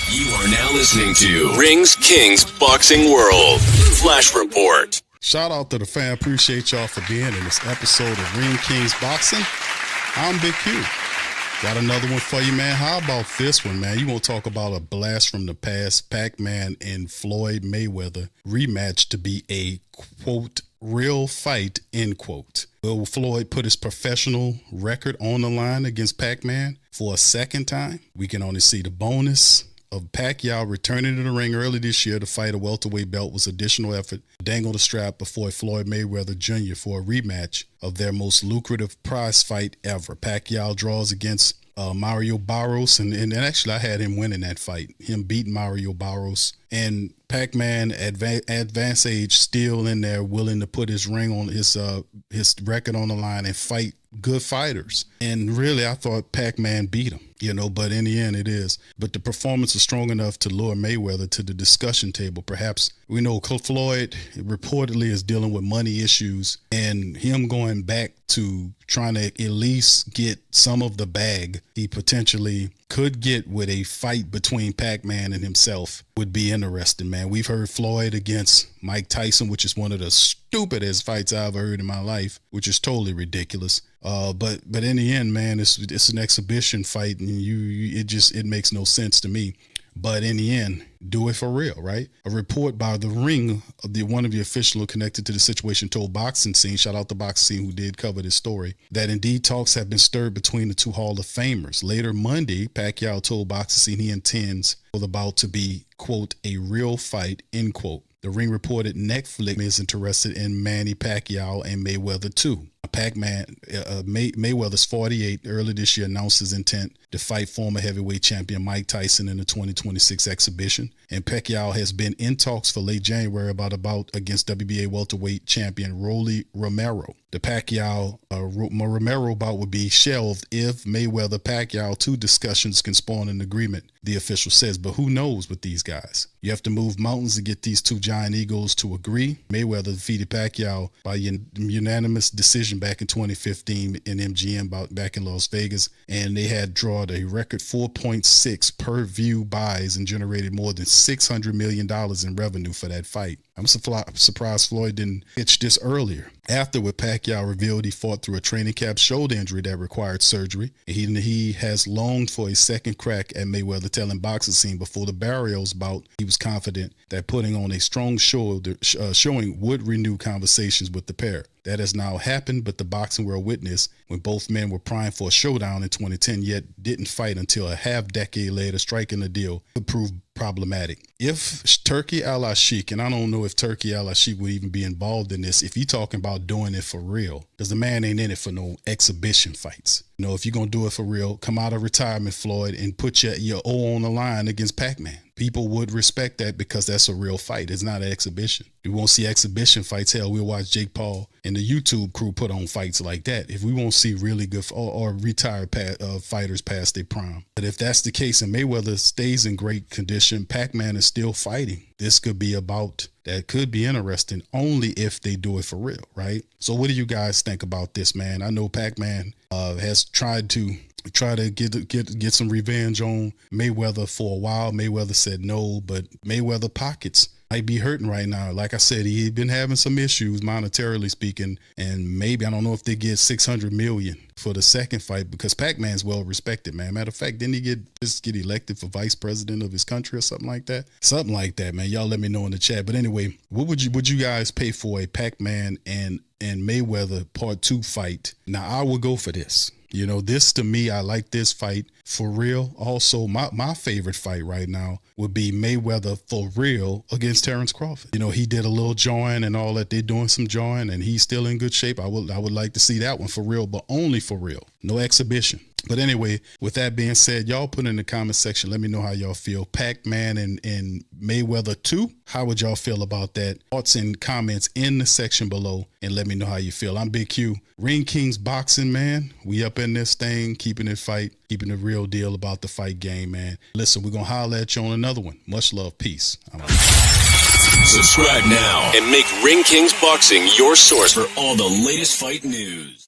You are now listening to Rings Kings Boxing World Flash Report. Shout out to the fan. Appreciate y'all for being in this episode of Ring Kings Boxing. I'm Big Q. Got another one for you, man. How about this one, man? You want to talk about a blast from the past? Pac-Man and Floyd Mayweather rematch to be a, quote, real fight, end quote. Will Floyd put his professional record on the line against Pac-Man for a second time? We can only see the bonus of Pacquiao returning to the ring early this year to fight a welterweight belt was additional effort to dangle the strap before Floyd Mayweather Jr. for a rematch of their most lucrative prize fight ever. Pacquiao draws against Mario Barros, and actually I had him winning that fight, him beating Mario Barros, and Pac-Man advanced age still in there, willing to put his ring on his record on the line and fight good fighters. And really, I thought Pac-Man beat him, but in the end it is. But the performance is strong enough to lure Mayweather to the discussion table. Perhaps we know Floyd reportedly is dealing with money issues, and him going back to trying to at least get some of the bag he potentially could get with a fight between Pac-Man and himself would be interesting, man. We've heard Floyd against Mike Tyson, which is one of the stupidest fights I've ever heard in my life, which is totally ridiculous. But in the end, man, it's an exhibition fight, and it makes no sense to me. But in the end, do it for real, right? A report by The Ring, one of the officials connected to the situation, told Boxing Scene, shout out to Boxing Scene who did cover this story, that indeed talks have been stirred between the two Hall of Famers. Later Monday, Pacquiao told Boxing Scene he intends for the bout to be, quote, a real fight, end quote. The Ring reported Netflix is interested in Manny Pacquiao and Mayweather too. Mayweather's 48 early this year announced his intent to fight former heavyweight champion Mike Tyson in the 2026 exhibition. And Pacquiao has been in talks for late January about a bout against WBA welterweight champion Rolly Romero. The Pacquiao-Romero bout would be shelved if Mayweather-Pacquiao 2 discussions can spawn an agreement, the official says. But who knows with these guys? You have to move mountains to get these two giant egos to agree. Mayweather defeated Pacquiao by unanimous decision back in 2015 in MGM back in Las Vegas, and they had drawn a record 4.6 per view buys and generated more than $600 million in revenue for that fight. I'm surprised Floyd didn't pitch this earlier. Afterward, Pacquiao revealed he fought through a training camp shoulder injury that required surgery. He has longed for a second crack at Mayweather, telling Boxing Scene before the Barrios bout he was confident that putting on a strong showing would renew conversations with the pair. That has now happened, but the boxing world witnessed when both men were primed for a showdown in 2010, yet didn't fight until a half-decade later. Striking a deal could prove problematic. If Turki Al-Ashik, and I don't know if Turki Al-Ashik would even be involved in this, if you're talking about doing it for real, because the man ain't in it for no exhibition fights. If you're going to do it for real, come out of retirement, Floyd, and put your O on the line against Pac-Man. People would respect that because that's a real fight. It's not an exhibition. We won't see exhibition fights. Hell, we'll watch Jake Paul and the YouTube crew put on fights like that. If we won't see really good or retired fighters past their prime. But if that's the case and Mayweather stays in great condition, Pac-Man is still fighting. This could be about that could be interesting only if they do it for real, right? So what do you guys think about this, man? I know Pac-Man has tried to get some revenge on Mayweather for a while. Mayweather said no, but Mayweather pockets might be hurting right now. Like I said, he'd been having some issues monetarily speaking, and maybe I don't know if they get $600 million for the second fight because Pac-Man's well respected, man. Matter of fact, didn't he get elected for vice president of his country or something like that? Something like that, man. Y'all let me know in the chat. But anyway, what would you guys pay for a Pac-Man and Mayweather Part 2 fight? Now I would go for this. This to me, I like this fight for real. Also, my favorite fight right now would be Mayweather for real against Terrence Crawford. He did a little join and all that. They're doing some join and he's still in good shape. I would like to see that one for real, but only for real. No exhibition. But anyway, with that being said, y'all put in the comment section. Let me know how y'all feel. Pac-Man and Mayweather 2. How would y'all feel about that? Thoughts and comments in the section below and let me know how you feel. I'm Big Q. Ring Kings Boxing, man. We up in this thing, keeping it the real deal about the fight game, man. Listen, we're going to holler at you on another one. Much love. Peace. Subscribe now and make Ring Kings Boxing your source for all the latest fight news.